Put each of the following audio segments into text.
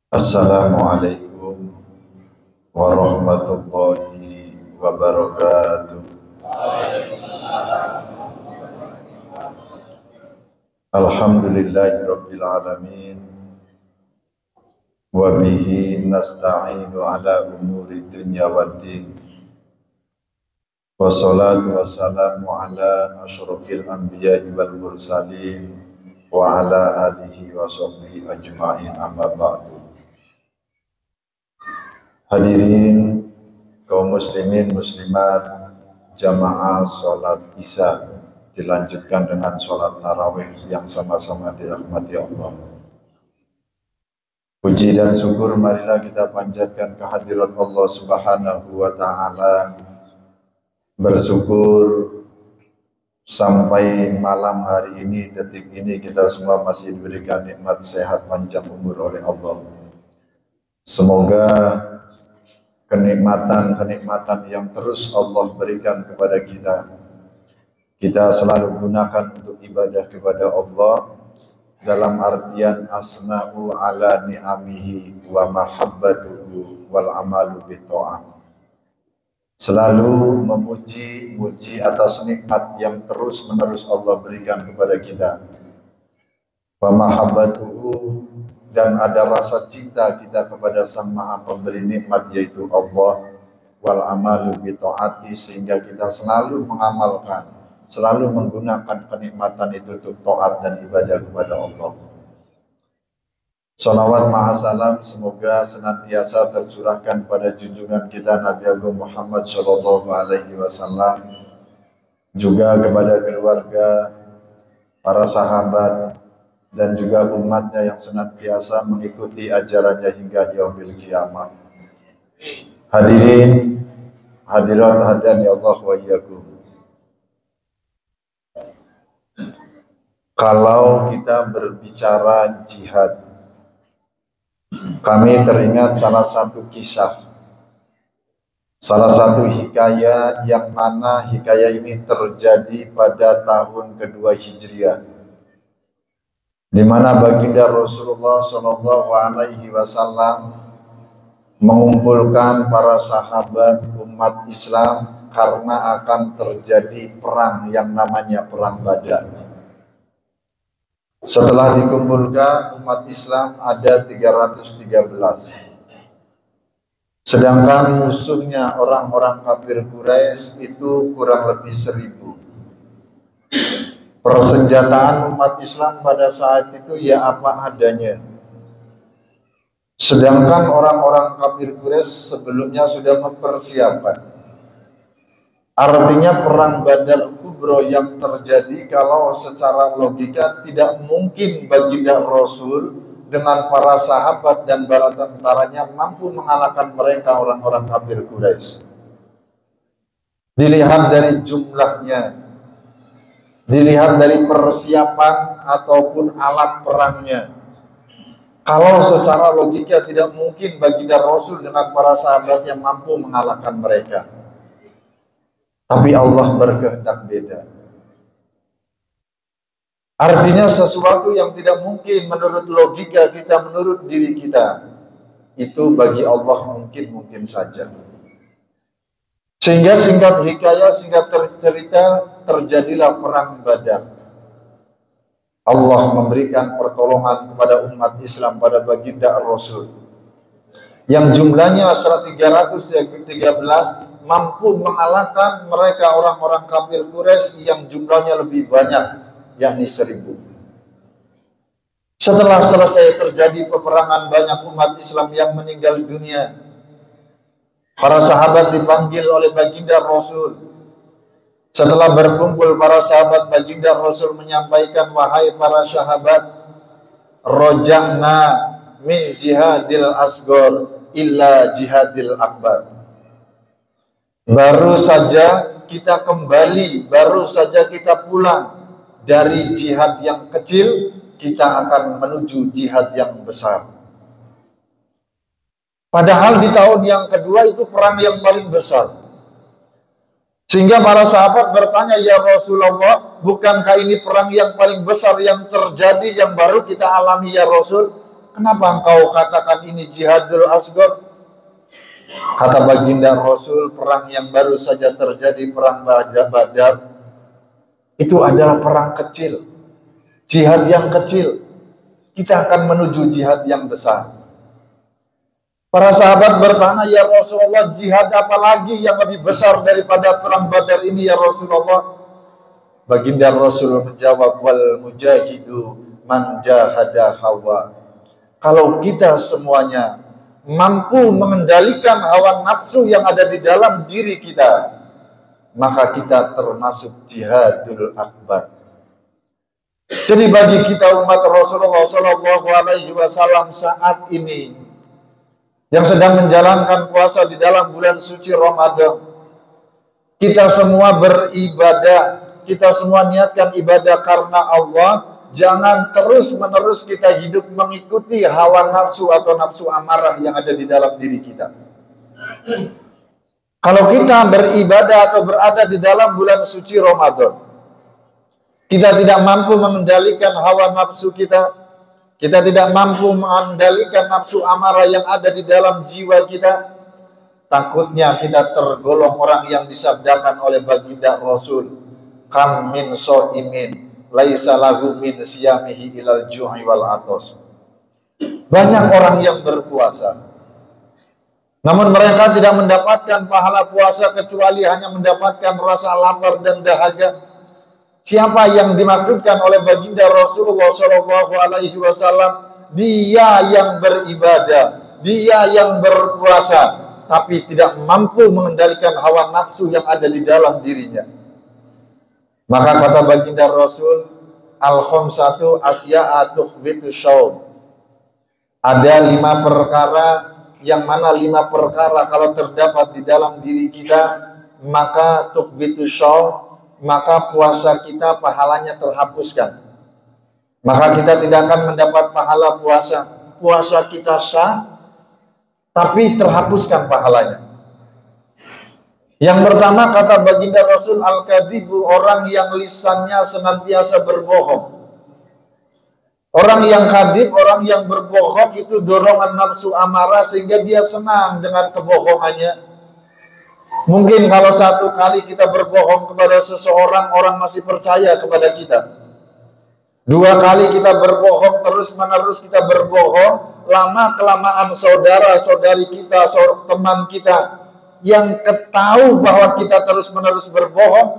Assalamualaikum warahmatullahi wabarakatuh. Alhamdulillahi alamin. Wa bihi nasta'inu ala umuri dunya waddin. Wassalatu wassalamu ala asyrafil anbiya'i wal mursalin wa ala alihi wa sahbihi ajma'in, amma ba'du. Hadirin kaum muslimin muslimat, jamaah sholat isya dilanjutkan dengan sholat tarawih yang sama-sama dirahmati Allah. Puji dan syukur marilah kita panjatkan kehadirat Allah Subhanahu wa ta'ala. Bersyukur sampai malam hari ini, detik ini, kita semua masih diberikan nikmat sehat panjang umur oleh Allah. Semoga kenikmatan yang terus Allah berikan kepada kita selalu gunakan untuk ibadah kepada Allah, dalam artian asna'u ala ni'amihi wa mahabbatuhu wal amalu bitta'ah. Selalu memuji atas nikmat yang terus menerus Allah berikan kepada kita. Wa mahabbatuhu, dan ada rasa cinta kita kepada Sang Maha Pemberi nikmat, yaitu Allah. Wal amalu bi taati, sehingga kita selalu mengamalkan, selalu menggunakan kenikmatan itu untuk taat dan ibadah kepada Allah. Salawat ma'asalam semoga senantiasa tercurahkan pada junjungan kita Nabi Agung Muhammad Shallallahu Alaihi Wasallam, juga kepada keluarga, para sahabat, dan juga umatnya yang senantiasa mengikuti ajarannya hingga yaumil kiamat. Hadirin hadirat hadani Allah wa iyyakum. Kalau kita berbicara jihad, kami teringat salah satu kisah, salah satu hikayat, yang mana hikayat ini terjadi pada tahun kedua Hijriah, di mana baginda Rasulullah Shallallahu Alaihi Wasallam mengumpulkan para sahabat umat Islam karena akan terjadi perang yang namanya perang Badar. Setelah dikumpulkan umat Islam ada 313, sedangkan musuhnya orang-orang kafir Quraisy itu kurang lebih 1000. Persenjataan umat Islam pada saat itu ya apa adanya. Sedangkan orang-orang kafir Quraisy sebelumnya sudah mempersiapkan. Artinya perang Badar Kubro yang terjadi, kalau secara logika tidak mungkin baginda Rasul dengan para sahabat dan bala tentaranya mampu mengalahkan mereka, orang-orang kafir Quraisy. Dilihat dari jumlahnya, dilihat dari persiapan ataupun alat perangnya, kalau secara logika tidak mungkin baginda Rasul dengan para sahabatnya mampu mengalahkan mereka. Tapi Allah berkehendak beda. Artinya sesuatu yang tidak mungkin menurut logika kita, menurut diri kita, itu bagi Allah mungkin saja. Sehingga singkat hikayat, singkat cerita, terjadilah perang Badar. Allah memberikan pertolongan kepada umat Islam, pada baginda Rasul, yang jumlahnya 313 mampu mengalahkan mereka orang-orang kafir Quraisy yang jumlahnya lebih banyak, yakni 1000. Setelah selesai terjadi peperangan, banyak umat Islam yang meninggal dunia. Para sahabat dipanggil oleh baginda Rasul. Setelah berkumpul para sahabat, baginda Rasul menyampaikan, wahai para sahabat, roja'na min jihadil asgor illa jihadil akbar. Baru saja kita kembali, baru saja kita pulang dari jihad yang kecil, kita akan menuju jihad yang besar. Padahal di tahun yang kedua itu perang yang paling besar. Sehingga para sahabat bertanya, ya Rasulullah, bukankah ini perang yang paling besar yang terjadi, yang baru kita alami ya Rasul? Kenapa engkau katakan ini jihadul asghar? Kata baginda Rasul, perang yang baru saja terjadi, perang Badar, itu adalah perang kecil, jihad yang kecil. Kita akan menuju jihad yang besar. Para sahabat bertanya, ya Rasulullah, jihad apa lagi yang lebih besar daripada perang Badar ini ya Rasulullah? Baginda Rasul menjawab, wal mujahidu man jahada hawa. Kalau kita semuanya mampu mengendalikan hawa nafsu yang ada di dalam diri kita, maka kita termasuk jihadul akbar. Jadi bagi kita umat Rasulullah SAW saat ini yang sedang menjalankan puasa di dalam bulan suci Ramadan, kita semua beribadah, kita semua niatkan ibadah karena Allah. Jangan terus-menerus kita hidup mengikuti hawa nafsu atau nafsu amarah yang ada di dalam diri kita. Kalau kita beribadah atau berada di dalam bulan suci Ramadan, kita tidak mampu mengendalikan hawa nafsu kita, kita tidak mampu mengendalikan nafsu amarah yang ada di dalam jiwa kita, takutnya kita tergolong orang yang disabdakan oleh baginda Rasul, kam min so'imin laisa lahu min siyamihi ilal ju'i wal atos. Banyak orang yang berpuasa, namun mereka tidak mendapatkan pahala puasa kecuali hanya mendapatkan rasa lapar dan dahaga. Siapa yang dimaksudkan oleh baginda Rasulullah SAW? Dia yang beribadah, dia yang berpuasa, tapi tidak mampu mengendalikan hawa nafsu yang ada di dalam dirinya. Maka kata baginda Rasul, al-khamsatu asya'atu tukhbitu syaum. Ada 5 perkara, yang mana 5 perkara kalau terdapat di dalam diri kita, maka tukhbitu syaum, maka puasa kita pahalanya terhapuskan. Maka kita tidak akan mendapat pahala puasa. Puasa kita sah, tapi terhapuskan pahalanya. Yang pertama kata baginda Rasul, al-kadhibu, orang yang lisannya senantiasa berbohong. Orang yang kadhib, orang yang berbohong itu dorongan nafsu amarah sehingga dia senang dengan kebohongannya. Mungkin kalau 1 kali kita berbohong kepada seseorang, orang masih percaya kepada kita. 2 kali kita berbohong, terus-menerus kita berbohong, lama-kelamaan saudara-saudari kita, teman kita yang ketahui bahwa kita terus-menerus berbohong,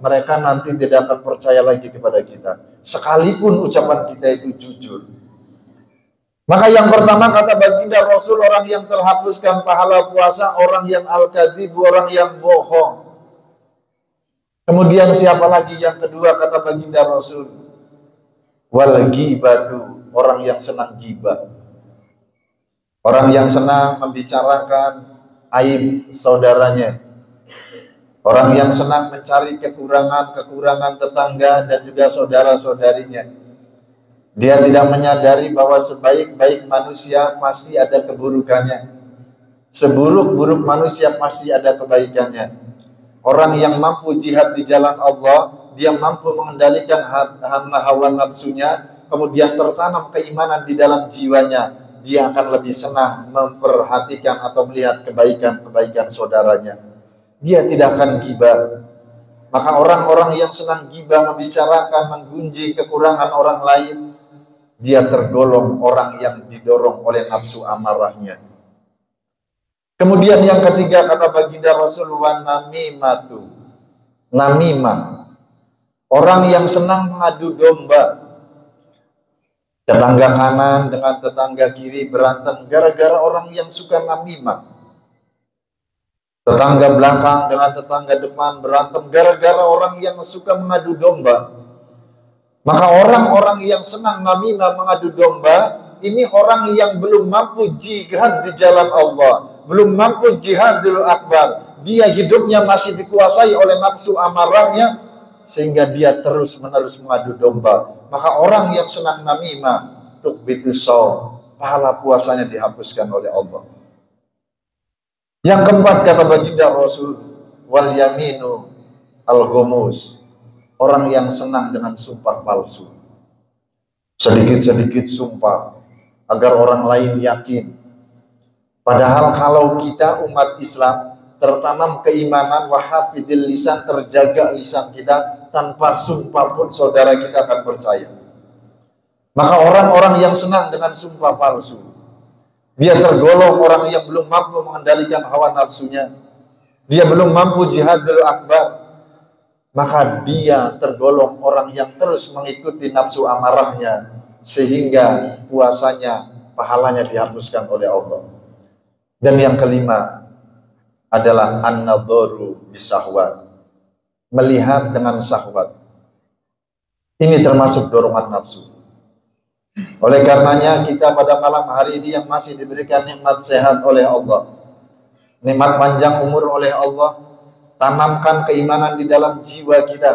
mereka nanti tidak akan percaya lagi kepada kita, sekalipun ucapan kita itu jujur. Maka yang pertama kata baginda Rasul, orang yang terhapuskan pahala puasa, orang yang al-kadhib, orang yang bohong. Kemudian siapa lagi yang kedua kata baginda Rasul? Wal ghibatu, orang yang senang ghibah. Orang yang senang membicarakan aib saudaranya, orang yang senang mencari kekurangan tetangga dan juga saudara-saudarinya. Dia tidak menyadari bahwa sebaik-baik manusia pasti ada keburukannya, seburuk-buruk manusia pasti ada kebaikannya. Orang yang mampu jihad di jalan Allah, dia mampu mengendalikan hawa nafsunya, kemudian tertanam keimanan di dalam jiwanya. Dia akan lebih senang memperhatikan atau melihat kebaikan-kebaikan saudaranya. Dia tidak akan ghibah. Maka orang-orang yang senang ghibah, membicarakan, menggunjing kekurangan orang lain, dia tergolong orang yang didorong oleh nafsu amarahnya. Kemudian yang ketiga kata baginda Rasulullah, namimatu, namimah, orang yang senang mengadu domba. Tetangga kanan dengan tetangga kiri berantem gara-gara orang yang suka namimah. Tetangga belakang dengan tetangga depan berantem gara-gara orang yang suka mengadu domba. Maka orang-orang yang senang namimah, mengadu domba, ini orang yang belum mampu jihad di jalan Allah, belum mampu jihadul akbar, dia hidupnya masih dikuasai oleh nafsu amarahnya, sehingga dia terus-menerus mengadu domba, maka orang yang senang namimah, tukbitus shaum, pahala puasanya dihapuskan oleh Allah. Yang keempat, kata baginda Rasul, wal yaminu al-ghumus, orang yang senang dengan sumpah palsu. Sedikit-sedikit sumpah agar orang lain yakin. Padahal kalau kita umat Islam tertanam keimanan, wahafidil lisan, terjaga lisan kita, tanpa sumpah pun saudara kita akan percaya. Maka orang-orang yang senang dengan sumpah palsu, dia tergolong orang yang belum mampu mengendalikan hawa nafsunya, dia belum mampu jihadul akbar, maka dia tergolong orang yang terus mengikuti nafsu amarahnya, sehingga puasanya, pahalanya dihapuskan oleh Allah. Dan yang kelima adalah an-nadharu bisahwat, melihat dengan syahwat. Ini termasuk dorongan nafsu. Oleh karenanya kita pada malam hari ini yang masih diberikan nikmat sehat oleh Allah, nikmat panjang umur oleh Allah, tanamkan keimanan di dalam jiwa kita,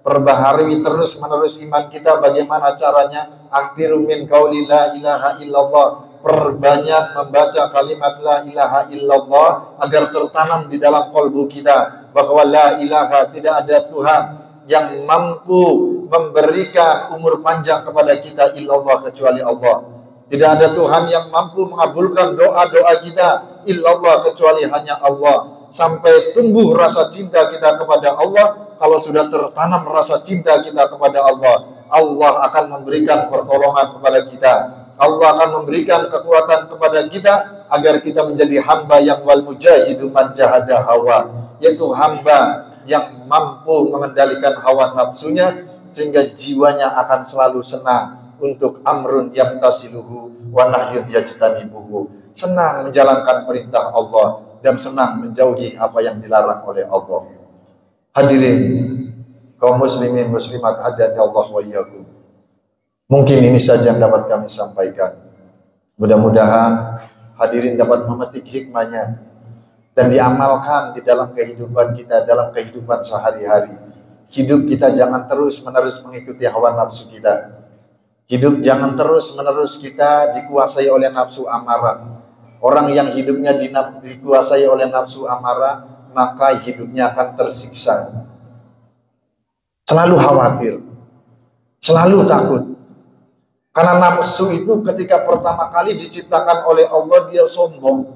perbaharui terus-menerus iman kita. Bagaimana caranya? Aktiru min qauli la ilaha illallah, perbanyak membaca kalimat la ilaha illallah agar tertanam di dalam kalbu kita bahwa la ilaha, tidak ada Tuhan yang mampu memberikan umur panjang kepada kita illallah, kecuali Allah. Tidak ada Tuhan yang mampu mengabulkan doa-doa kita illallah, kecuali hanya Allah. Sampai tumbuh rasa cinta kita kepada Allah. Kalau sudah tertanam rasa cinta kita kepada Allah, Allah akan memberikan pertolongan kepada kita. Allah akan memberikan kekuatan kepada kita agar kita menjadi hamba yang wal mujahidu man jahada hawa, yaitu hamba yang mampu mengendalikan hawa nafsunya, sehingga jiwanya akan selalu senang untuk amrun yang tasiluhu wa nahyun yajtanibuhu, senang menjalankan perintah Allah dan senang menjauhi apa yang dilarang oleh Allah. Hadirin kaum muslimin muslimat hadani Allah wa iyyakum, mungkin ini saja yang dapat kami sampaikan. Mudah-mudahan hadirin dapat memetik hikmahnya dan diamalkan di dalam kehidupan kita, dalam kehidupan sehari-hari. Hidup kita jangan terus-menerus mengikuti hawa nafsu kita. Hidup jangan terus-menerus kita dikuasai oleh nafsu amarah. Orang yang hidupnya dikuasai oleh nafsu amarah, maka hidupnya akan tersiksa. Selalu khawatir, selalu takut. Karena nafsu itu ketika pertama kali diciptakan oleh Allah, dia sombong.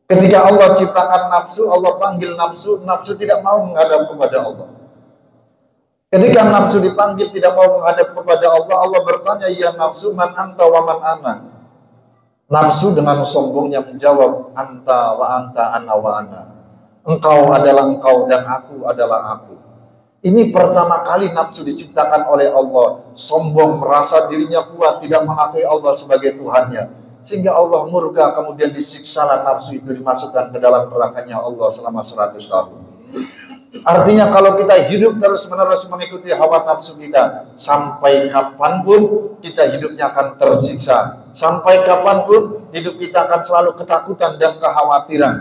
Ketika Allah ciptakan nafsu, Allah panggil nafsu, nafsu tidak mau menghadap kepada Allah. Ketika nafsu dipanggil tidak mau menghadap kepada Allah, Allah bertanya, ya nafsu man anta wa man ana. Nafsu dengan sombongnya menjawab, anta wa anta ana wa ana. Engkau adalah engkau dan aku adalah aku. Ini pertama kali nafsu diciptakan oleh Allah. Sombong, merasa dirinya kuat, tidak mengakui Allah sebagai Tuhannya. Sehingga Allah murka, kemudian disiksalah nafsu itu, dimasukkan ke dalam nerakanya Allah selama 100 tahun. Artinya kalau kita hidup terus-menerus mengikuti hawa nafsu kita, sampai kapanpun kita hidupnya akan tersiksa. Sampai kapanpun hidup kita akan selalu ketakutan dan kekhawatiran.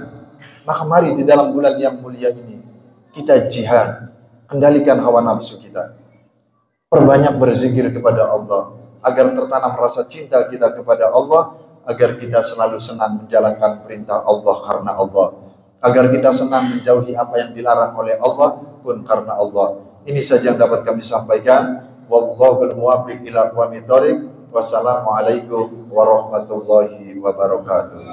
Maka mari di dalam bulan yang mulia ini kita jihad, kendalikan hawa nafsu kita. Perbanyak berzikir kepada Allah agar tertanam rasa cinta kita kepada Allah, agar kita selalu senang menjalankan perintah Allah karena Allah, agar kita senang menjauhi apa yang dilarang oleh Allah pun karena Allah. Ini saja yang dapat kami sampaikan. Wallahul muwaffiq ila aqwamit thoriq. Wassalamualaikum warahmatullahi wabarakatuh.